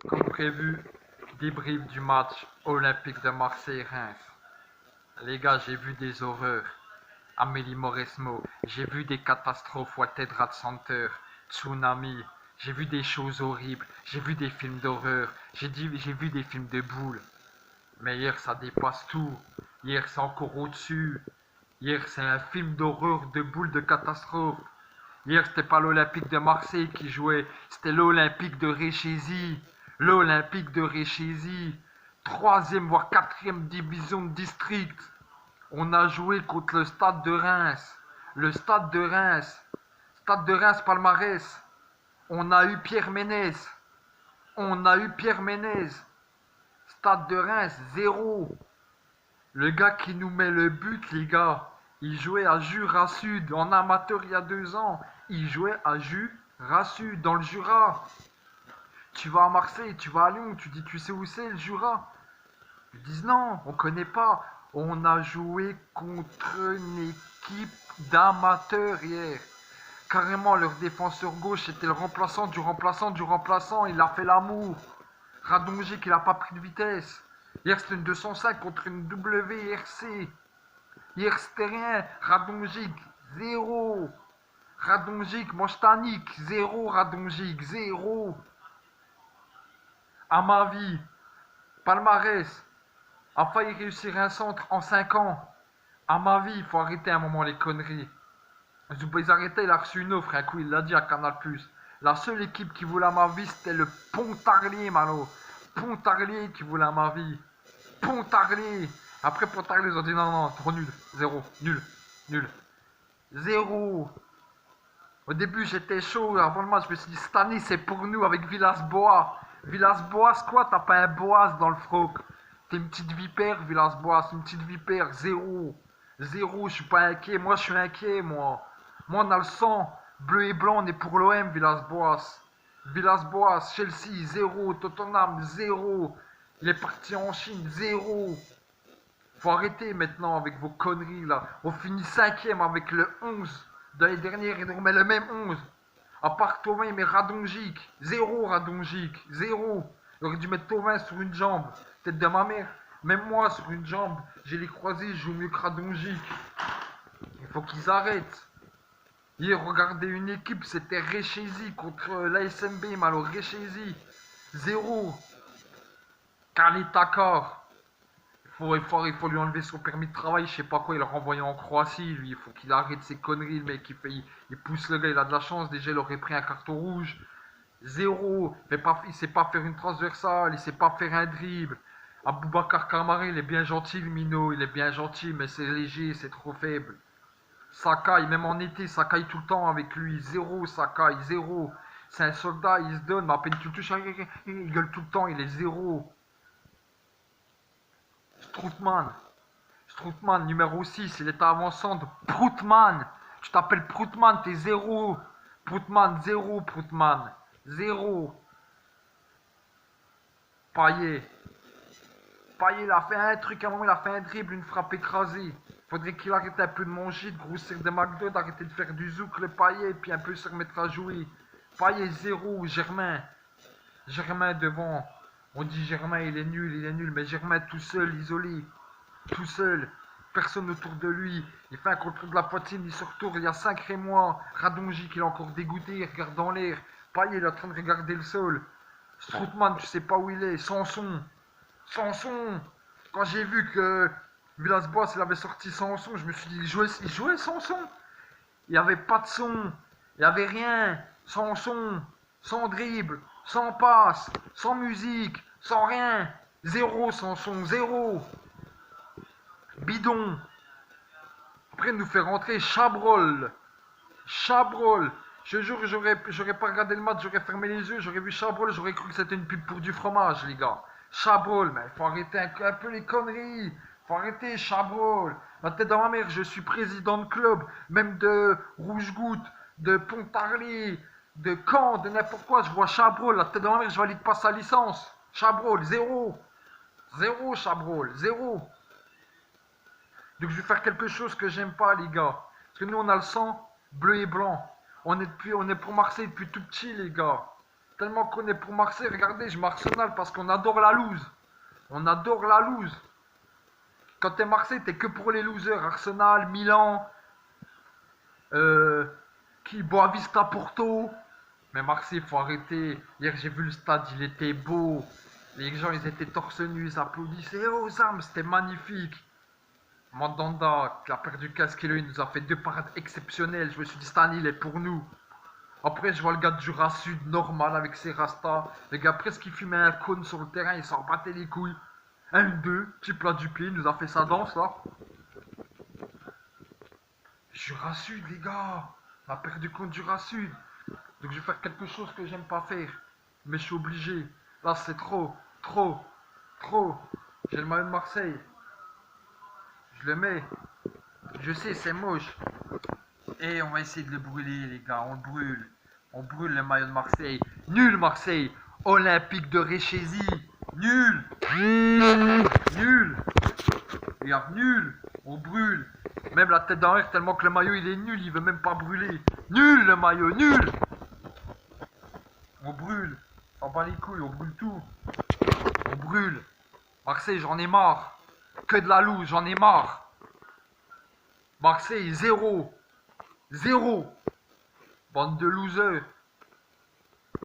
Comme prévu, débrief du match olympique de Marseille-Reims. Les gars, j'ai vu des horreurs. Amélie Mauresmo, j'ai vu des catastrophes. Walter Center, Tsunami, j'ai vu des choses horribles. J'ai vu des films d'horreur. J'ai vu des films de boules. Mais hier, ça dépasse tout. Hier, c'est encore au-dessus. Hier, c'est un film d'horreur, de boules, de catastrophe. Hier, c'était pas l'Olympique de Marseille qui jouait, c'était l'Olympique de Réchézy. L'Olympique de Réchézy. Troisième, voire quatrième division de district. On a joué contre le Stade de Reims. Le Stade de Reims. Stade de Reims Palmarès. On a eu Pierre Ménez. On a eu Pierre Ménez. Stade de Reims, zéro. Le gars qui nous met le but, les gars, il jouait à Jura Sud en amateur il y a 2 ans. Il jouait à Jura Sud, dans le Jura. Tu vas à Marseille, tu vas à Lyon, tu dis tu sais où c'est le Jura? Ils disent non, on connaît pas. On a joué contre une équipe d'amateurs hier. Carrément, leur défenseur gauche était le remplaçant du remplaçant du remplaçant. Il a fait l'amour. Radonjic, il a pas pris de vitesse. Hier, c'était une 205 contre une WRC. Hier, c'était rien. Radonjic, zéro. Radonjic, Mostanik, zéro. Radonjic, zéro. À ma vie, palmarès, a failli réussir un centre en 5 ans. À ma vie, il faut arrêter un moment les conneries. Ils arrêtaient, il a reçu une offre, un coup, il l'a dit à Canal+. La seule équipe qui voulait à ma vie, c'était le Pontarlier, Malo. Pontarlier qui voulait à ma vie. Pontarlier. Après Pontarlier, ils ont dit non, non, trop nul. Zéro. Nul. Nul. Zéro. Au début, j'étais chaud. Avant le match, je me suis dit, cette année, c'est pour nous avec Villas-Boas. Villas-Boas, quoi? T'as pas un Boas dans le froc? T'es une petite vipère, Villas-Boas. Une petite vipère. Zéro. Zéro. Je suis pas inquiet. Moi, je suis inquiet, moi. Moi, on a le sang. Bleu et blanc, on est pour l'OM, Villas-Boas. Villas-Boas, Chelsea, zéro. Tottenham, zéro. Il est parti en Chine, zéro. Faut arrêter maintenant avec vos conneries là. On finit cinquième avec le 11 de l'année dernière et on met le même 11. À part Thauvin, il met Radonjic. Zéro Radonjic. Zéro. Il aurait dû mettre Thauvin sur une jambe. Tête de ma mère. Même moi sur une jambe. J'ai les croisés, je joue mieux que Radonjic. Il faut qu'ils arrêtent. Hier, regardez une équipe, c'était Réchézy contre l'ASMB, Malo Réchézy. Zéro. Khalid Takar. Il faut lui enlever son permis de travail, je sais pas quoi, il l'a renvoyé en Croatie, lui, il faut qu'il arrête ses conneries, le mec, il pousse le gars, il a de la chance, déjà il aurait pris un carton rouge. Zéro, il sait pas faire une transversale, il sait pas faire un dribble. Aboubacar Kamara, il est bien gentil, le minot, il est bien gentil, mais c'est léger, c'est trop faible. Sakai, même en été, Sakai tout le temps avec lui, zéro Sakai, zéro. C'est un soldat, il se donne, mais à peine tu le touches, il gueule tout le temps, il est zéro. Stroutman. Stroutman, numéro 6, il est avançant de Proutman. Tu t'appelles Proutman, t'es zéro. Proutman, zéro, Proutman. Zéro. Payet. Payet, il a fait un truc, à un moment, il a fait un dribble, une frappe écrasée. Faudrait qu'il arrête un peu de manger, de grossir des McDo, d'arrêter de faire du zouk, le Payet, puis un peu se remettre à jouer. Payet, zéro. Germain. Germain devant. On dit Germain, il est nul, mais Germain tout seul, isolé. Tout seul, personne autour de lui. Il fait un contrôle de la poitrine, il se retourne, il y a 5 Rémois. Radonjic, il est encore dégoûté, il regarde dans l'air. Payet, il est en train de regarder le sol. Strootman, tu sais pas où il est. Sanson. Sanson. Quand j'ai vu que Villas-Boas, il avait sorti Sanson, je me suis dit, il jouait Sanson. Il n'y avait pas de son. Il n'y avait rien. Sans son. Sans dribble. Sans passe. Sans musique. Sans rien. Zéro Sanson. Zéro. Bidon. Après, nous fait rentrer Chabrol. Chabrol. Je jure, j'aurais pas regardé le match, j'aurais fermé les yeux, j'aurais vu Chabrol, j'aurais cru que c'était une pub pour du fromage, les gars. Chabrol, mais il faut arrêter un peu les conneries. Faut arrêter, Chabrol. La tête dans ma mère, je suis président de club, même de Rouge-Goutte, de Pontarlier, de Caen, de n'importe quoi. Je vois Chabrol, la tête dans ma mère, je valide pas sa licence. Chabrol, zéro. Zéro, Chabrol, zéro. Donc je vais faire quelque chose que j'aime pas, les gars. Parce que nous, on a le sang bleu et blanc. On est pour Marseille depuis tout petit, les gars. Tellement qu'on est pour Marseille, regardez, je mets Arsenal parce qu'on adore la loose. On adore la loose. Quand t'es Marseille, t'es que pour les losers. Arsenal, Milan, Boavista, Porto. Mais Marseille, faut arrêter. Hier, j'ai vu le stade, il était beau. Les gens, ils étaient torse nu, ils applaudissaient. Oh, Zam, c'était magnifique. Mandanda, qui a perdu 15 kilos, il nous a fait 2 parades exceptionnelles. Je me suis dit, Stan, il est pour nous. Après, je vois le gars du Jura Sud, normal, avec ses rastas. Le gars, presque, il fumait un cône sur le terrain, il s'en battait les couilles. 1-2, petit plat du pied, il nous a fait sa danse, là. Jura Sud, les gars. On a perdu contre Jura Sud. Donc, je vais faire quelque chose que j'aime pas faire. Mais je suis obligé. Là, c'est trop, trop, trop. J'ai le maillot de Marseille. Je le mets. Je sais, c'est moche. Et on va essayer de le brûler, les gars. On le brûle. On brûle le maillot de Marseille. Nul, Marseille. Olympique de Réchézy. Nul. Nul. Regarde, nul. On brûle. Même la tête d'envers tellement que le maillot il est nul. Il veut même pas brûler. Nul le maillot. Nul. On brûle. On bat les couilles. On brûle tout. On brûle. Marseille, j'en ai marre. Que de la loose, j'en ai marre. Marseille, zéro. Zéro. Bande de losers.